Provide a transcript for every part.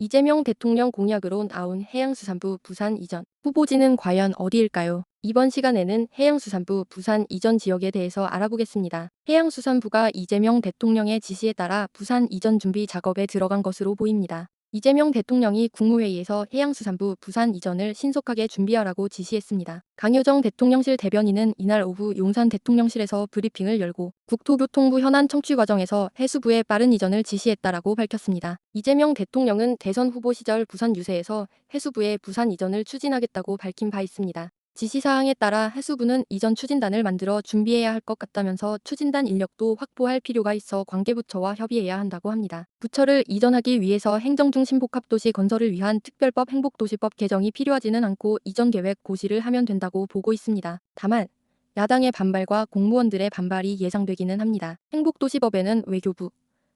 이재명 대통령 공약으로 나온 해양수산부 부산 이전. 후보지는 과연 어디일까요? 이번 시간에는 해양수산부 부산 이전 지역에 대해서 알아보겠습니다. 해양수산부가 이재명 대통령의 지시에 따라 부산 이전 준비 작업에 들어간 것으로 보입니다. 이재명 대통령이 국무회의에서 해양수산부 부산 이전을 신속하게 준비하라고 지시했습니다. 강효정 대통령실 대변인은 이날 오후 용산 대통령실에서 브리핑을 열고 국토교통부 현안 청취 과정에서 해수부의 빠른 이전을 지시했다라고 밝혔습니다. 이재명 대통령은 대선 후보 시절 부산 유세에서 해수부의 부산 이전을 추진하겠다고 밝힌 바 있습니다. 지시사항에 따라 해수부는 이전 추진단을 만들어 준비해야 할 것 같다면서 추진단 인력도 확보할 필요가 있어 관계부처와 협의해야 한다고 합니다. 부처를 이전하기 위해서 행정중심복합도시 건설을 위한 특별법 행복도시법 개정이 필요하지는 않고 이전 계획 고시를 하면 된다고 보고 있습니다. 다만 야당의 반발과 공무원들의 반발이 예상되기는 합니다. 행복도시법에는 외교부,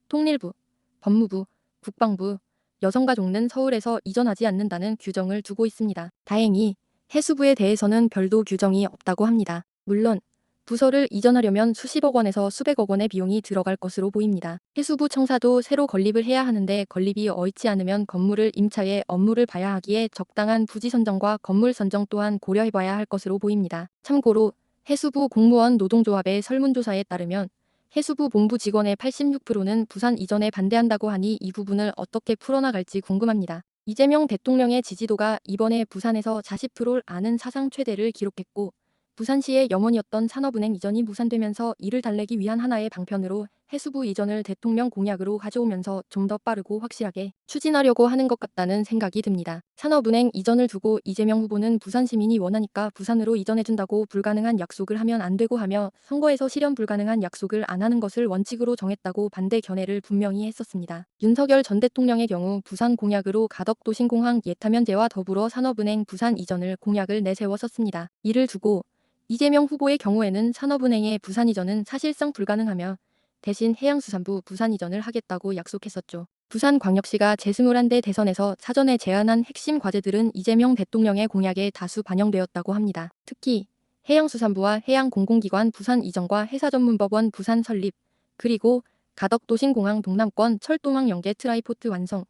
통일부, 법무부, 국방부, 여성가족는 서울에서 이전하지 않는다는 규정을 두고 있습니다. 다행히 해수부에 대해서는 별도 규정이 없다고 합니다. 물론 부서를 이전하려면 수십억 원에서 수백억 원의 비용이 들어갈 것으로 보입니다. 해수부 청사도 새로 건립을 해야 하는데 건립이 어의치 않으면 건물을 임차해 업무를 봐야 하기에 적당한 부지 선정과 건물 선정 또한 고려해봐야 할 것으로 보입니다. 참고로 해수부 공무원 노동조합의 설문조사에 따르면 해수부 본부 직원의 86%는 부산 이전에 반대한다고 하니 이 부분을 어떻게 풀어나갈지 궁금합니다. 이재명 대통령의 지지도가 이번에 부산에서 40%를 아는 사상 최대를 기록했고 부산시의 염원이었던 산업은행 이전이 무산되면서 이를 달래기 위한 하나의 방편으로 해수부 이전을 대통령 공약으로 가져오면서 좀 더 빠르고 확실하게 추진하려고 하는 것 같다는 생각이 듭니다. 산업은행 이전을 두고 이재명 후보는 부산 시민이 원하니까 부산으로 이전해준다고 불가능한 약속을 하면 안 되고 하며 선거에서 실현 불가능한 약속을 안 하는 것을 원칙으로 정했다고 반대 견해를 분명히 했었습니다. 윤석열 전 대통령의 경우 부산 공약으로 가덕도 신공항 예타면제와 더불어 산업은행 부산 이전을 공약을 내세웠었습니다. 이를 두고 이재명 후보의 경우에는 산업은행의 부산 이전은 사실상 불가능하며 대신 해양수산부 부산 이전을 하겠다고 약속했었죠. 부산광역시가 제21대 대선에서 사전에 제안한 핵심 과제들은 이재명 대통령의 공약에 다수 반영되었다고 합니다. 특히 해양수산부와 해양공공기관 부산 이전과 해사전문법원 부산 설립, 그리고 가덕도 신공항 동남권 철도망 연계 트라이포트 완성,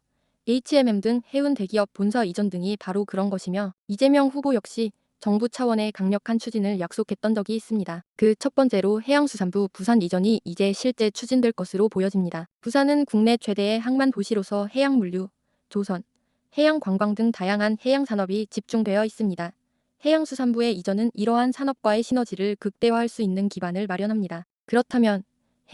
HMM 등 해운 대기업 본사 이전 등이 바로 그런 것이며 이재명 후보 역시 정부 차원의 강력한 추진을 약속했던 적이 있습니다. 그 첫 번째로 해양수산부 부산 이전이 이제 실제 추진될 것으로 보여집니다. 부산은 국내 최대의 항만 도시로서 해양물류, 조선, 해양관광 등 다양한 해양산업이 집중되어 있습니다. 해양수산부의 이전은 이러한 산업과의 시너지를 극대화할 수 있는 기반을 마련합니다. 그렇다면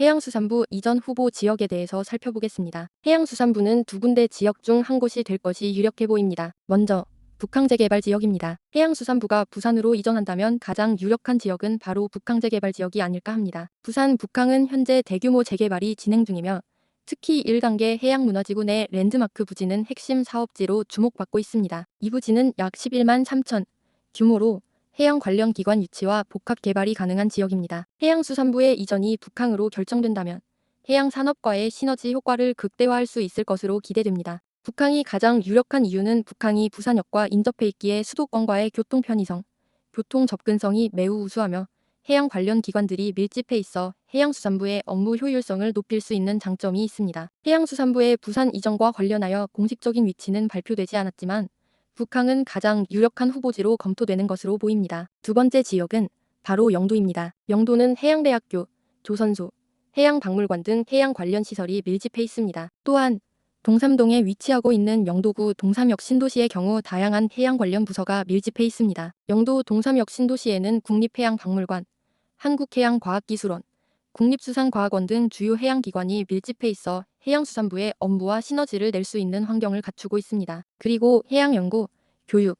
해양수산부 이전 후보 지역에 대해서 살펴보겠습니다. 해양수산부는 두 군데 지역 중 한 곳이 될 것이 유력해 보입니다. 먼저 북항재개발 지역입니다. 해양수산부가 부산으로 이전한다면 가장 유력한 지역은 바로 북항재개발 지역이 아닐까 합니다. 부산 북항은 현재 대규모 재개발이 진행 중이며 특히 1단계 해양문화지구 내 랜드마크 부지는 핵심 사업지로 주목받고 있습니다. 이 부지는 약 11만 3천 규모로 해양 관련 기관 유치와 복합 개발이 가능한 지역입니다. 해양수산부의 이전이 북항으로 결정된다면 해양산업과의 시너지 효과를 극대화할 수 있을 것으로 기대됩니다. 북항이 가장 유력한 이유는 북항이 부산역과 인접해 있기에 수도권과의 교통 편의성, 교통 접근성이 매우 우수하며 해양 관련 기관들이 밀집해 있어 해양수산부의 업무 효율성을 높일 수 있는 장점이 있습니다. 해양수산부의 부산 이전과 관련하여 공식적인 위치는 발표되지 않았지만 북항은 가장 유력한 후보지로 검토되는 것으로 보입니다. 두 번째 지역은 바로 영도입니다. 영도는 해양대학교, 조선소, 해양박물관 등 해양 관련 시설이 밀집해 있습니다. 또한 동삼동에 위치하고 있는 영도구 동삼역 신도시의 경우 다양한 해양 관련 부서가 밀집해 있습니다. 영도 동삼역 신도시에는 국립해양박물관, 한국해양과학기술원, 국립수산과학원 등 주요 해양기관이 밀집해 있어 해양수산부의 업무와 시너지를 낼 수 있는 환경을 갖추고 있습니다. 그리고 해양연구, 교육,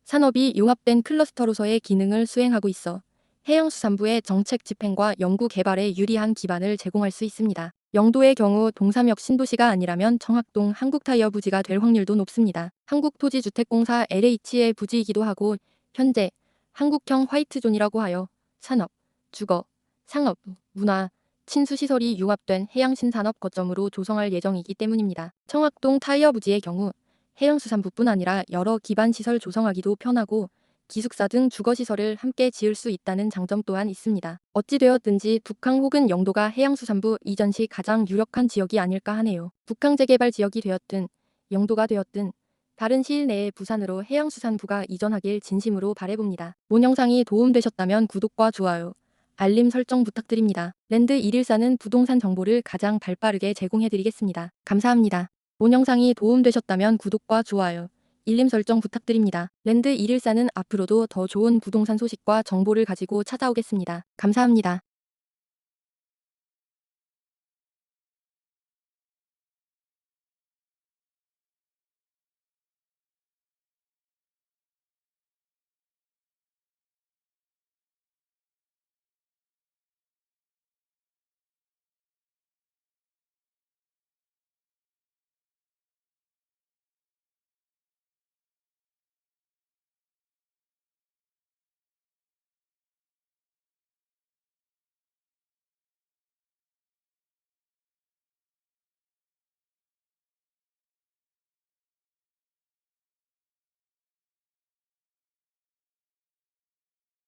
산업이 융합된 클러스터로서의 기능을 수행하고 있어 해양수산부의 정책 집행과 연구 개발에 유리한 기반을 제공할 수 있습니다. 영도의 경우 동삼역 신도시가 아니라면 청학동 한국타이어 부지가 될 확률도 높습니다. 한국토지주택공사 LH의 부지이기도 하고 현재 한국형 화이트존이라고 하여 산업, 주거, 상업, 문화, 친수시설이 융합된 해양신산업 거점으로 조성할 예정이기 때문입니다. 청학동 타이어 부지의 경우 해양수산부뿐 아니라 여러 기반시설 조성하기도 편하고 기숙사 등 주거시설을 함께 지을 수 있다는 장점 또한 있습니다. 어찌되었든지 북항 혹은 영도가 해양수산부 이전 시 가장 유력한 지역이 아닐까 하네요. 북항 재개발 지역이 되었든 영도가 되었든 다른 시일 내에 부산으로 해양수산부가 이전하길 진심으로 바라봅니다. 본 영상이 도움되셨다면 구독과 좋아요, 알림 설정 부탁드립니다. 랜드 114는 부동산 정보를 가장 발빠르게 제공해드리겠습니다. 감사합니다. 본 영상이 도움되셨다면 구독과 좋아요, 알림 설정 부탁드립니다. 랜드 114는 앞으로도 더 좋은 부동산 소식과 정보를 가지고 찾아오겠습니다. 감사합니다.